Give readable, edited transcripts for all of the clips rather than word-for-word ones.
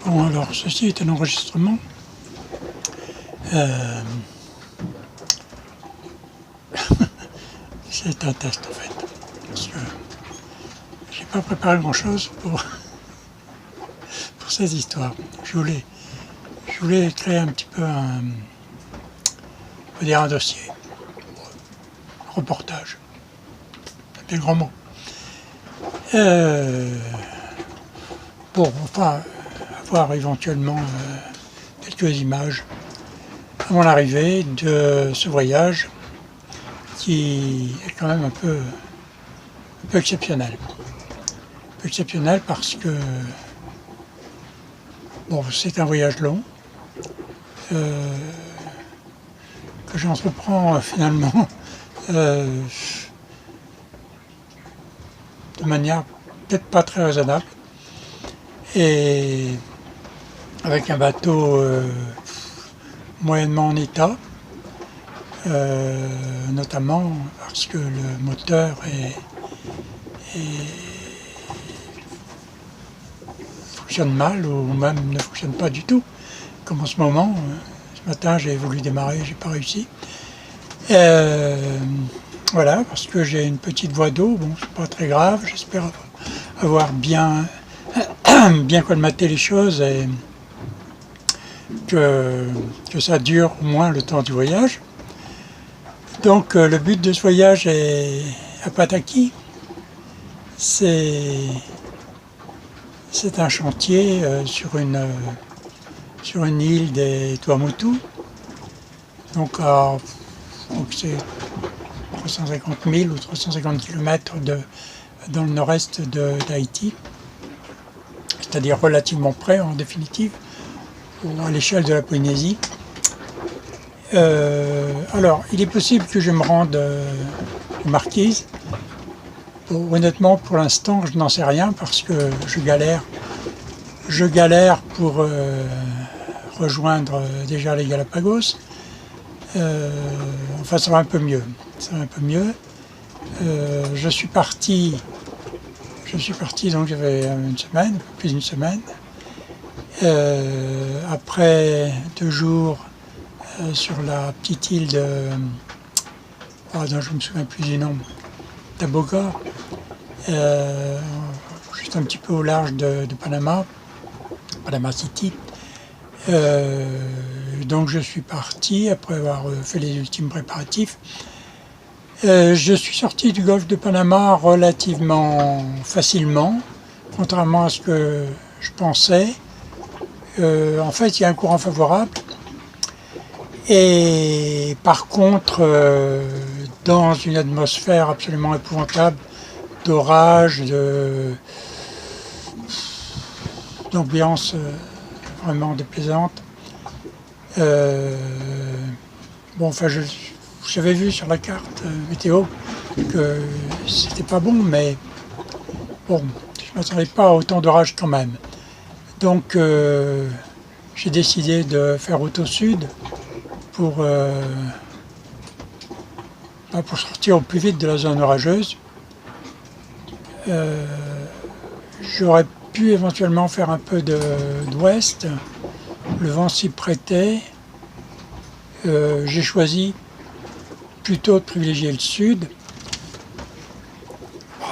Bon, alors ceci est un enregistrement. C'est un test en fait, parce que j'ai pas préparé grand chose pour ces histoires. Je voulais créer un petit peu on peut dire un dossier, un reportage, c'est des grands mots. Pour enfin avoir éventuellement quelques images à mon arrivée de ce voyage qui est quand même un peu exceptionnel. Un peu exceptionnel parce que bon, c'est un voyage long que j'entreprends finalement de manière peut-être pas très raisonnable et avec un bateau moyennement en état, notamment parce que le moteur fonctionne mal ou même ne fonctionne pas du tout, comme en ce moment. Ce matin j'ai voulu démarrer, j'ai pas réussi. Voilà, parce que j'ai une petite voie d'eau, bon c'est pas très grave, j'espère avoir bien colmaté les choses et que ça dure au moins le temps du voyage. Donc le but de ce voyage est à Pataki. C'est un chantier sur une île des Tuamotu. Donc c'est 350 000 ou 350 km dans le nord-est d'Haïti, c'est-à-dire relativement près en définitive, à l'échelle de la Polynésie. Alors, il est possible que je me rende aux Marquises. Honnêtement, pour l'instant, je n'en sais rien parce que je galère pour rejoindre déjà les Galapagos. Enfin, ça va un peu mieux. Je suis parti, donc j'avais une semaine, plus d'une semaine. Après 2 jours sur la petite île de... je ne me souviens plus du nom, Taboga, juste un petit peu au large de Panama City. Donc je suis parti après avoir fait les ultimes préparatifs. Je suis sorti du golfe de Panama relativement facilement, contrairement à ce que je pensais. En fait, il y a un courant favorable. Et par contre, dans une atmosphère absolument épouvantable d'orage, d'ambiance vraiment déplaisante. Bon, enfin, j'avais vu sur la carte météo que c'était pas bon, mais bon, je ne m'attendais pas à autant d'orage quand même. Donc, j'ai décidé de faire route au sud pour sortir au plus vite de la zone orageuse. J'aurais pu éventuellement faire un peu d'ouest, le vent s'y prêtait. J'ai choisi plutôt de privilégier le sud,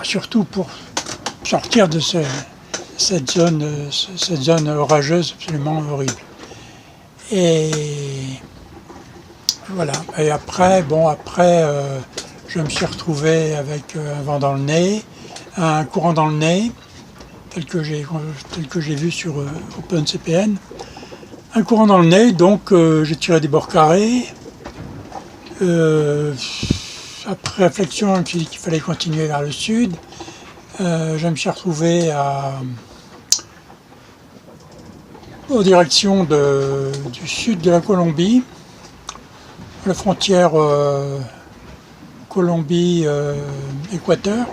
surtout pour sortir de cette zone orageuse absolument horrible. Et voilà. Et après, je me suis retrouvé avec un vent dans le nez, un courant dans le nez, tel que j'ai vu sur OpenCPN. Un courant dans le nez, donc j'ai tiré des bords carrés. Après réflexion, je me suis dit qu'il fallait continuer vers le sud. Je me suis retrouvé en direction du sud de la Colombie, la frontière Colombie-Équateur.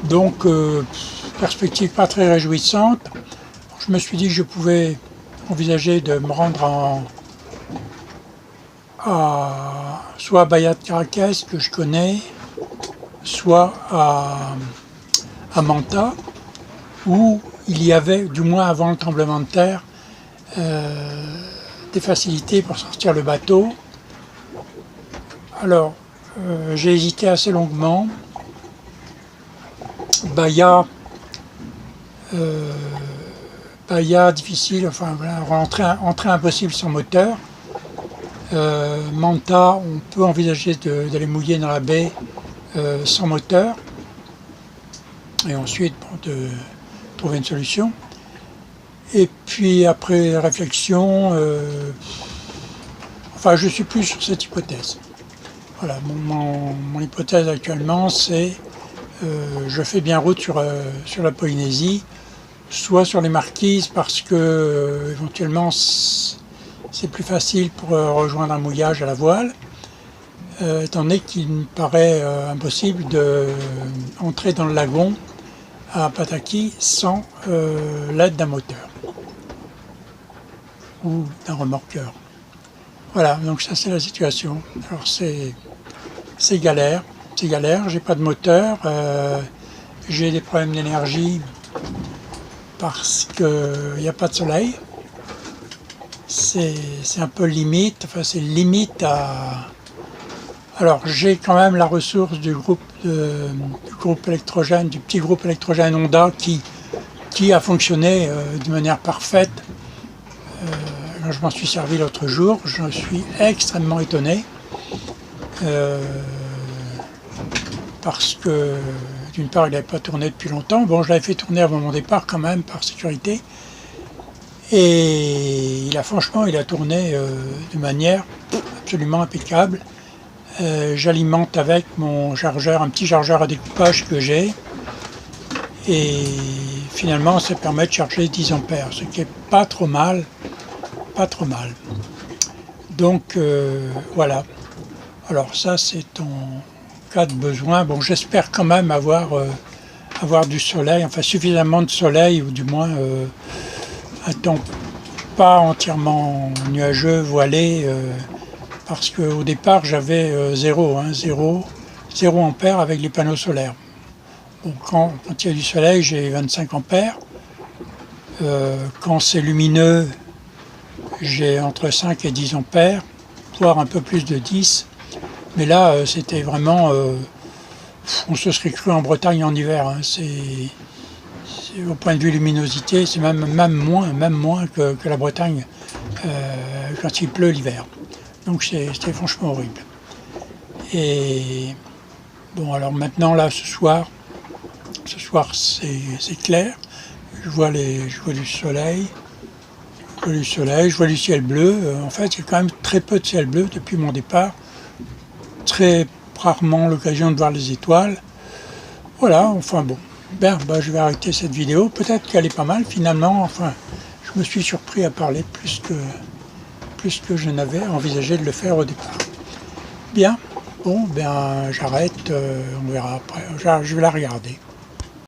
Donc, perspective pas très réjouissante. Je me suis dit que je pouvais envisager de me rendre soit à Bahia de Caracas, que je connais, soit à Manta, où il y avait, du moins avant le tremblement de terre, des facilités pour sortir le bateau. Alors, j'ai hésité assez longuement. Bahia, difficile, enfin voilà, entrée impossible sans moteur. Manta, on peut envisager d'aller mouiller dans la baie sans moteur. Et ensuite, bon, de trouver une solution. Et puis après réflexion, enfin je suis plus sur cette hypothèse. Voilà, mon hypothèse actuellement c'est je fais bien route sur la Polynésie, soit sur les Marquises parce que éventuellement c'est plus facile pour rejoindre un mouillage à la voile, étant donné qu'il me paraît impossible d'entrer dans le lagon à Pataki sans l'aide d'un moteur ou d'un remorqueur. Voilà, donc ça c'est la situation. Alors c'est galère, j'ai pas de moteur, j'ai des problèmes d'énergie parce qu'il n'y a pas de soleil. C'est un peu limite, enfin c'est limite à... Alors j'ai quand même la ressource du groupe électrogène, du petit groupe électrogène Honda qui a fonctionné de manière parfaite. Je m'en suis servi l'autre jour, je suis extrêmement étonné parce que d'une part il n'avait pas tourné depuis longtemps, bon je l'avais fait tourner avant mon départ quand même par sécurité et franchement il a tourné de manière absolument impeccable. J'alimente avec mon chargeur, un petit chargeur à découpage que j'ai et finalement ça permet de charger 10 ampères, ce qui est pas trop mal. Donc voilà. Alors ça c'est en cas de besoin. Bon, j'espère quand même avoir du soleil, enfin suffisamment de soleil, ou du moins un temps pas entièrement nuageux, voilé, parce qu'au départ j'avais 0 ampères avec les panneaux solaires. Bon, quand il y a du soleil, j'ai 25 ampères. Quand c'est lumineux, j'ai entre 5 et 10 ampères, voire un peu plus de 10. Mais là, c'était vraiment... on se serait cru en Bretagne en hiver. Hein. Au point de vue luminosité, c'est même moins que la Bretagne quand il pleut l'hiver. Donc c'était franchement horrible. Et bon, alors maintenant, là, ce soir c'est clair. Je vois du soleil. Je vois du ciel bleu. En fait, il y a quand même très peu de ciel bleu depuis mon départ. Très rarement l'occasion de voir les étoiles. Voilà, enfin bon. Je vais arrêter cette vidéo. Peut-être qu'elle est pas mal finalement. Enfin, je me suis surpris à parler plus que je n'avais envisagé de le faire au départ. Bien, bon, j'arrête. On verra après. Je vais la regarder.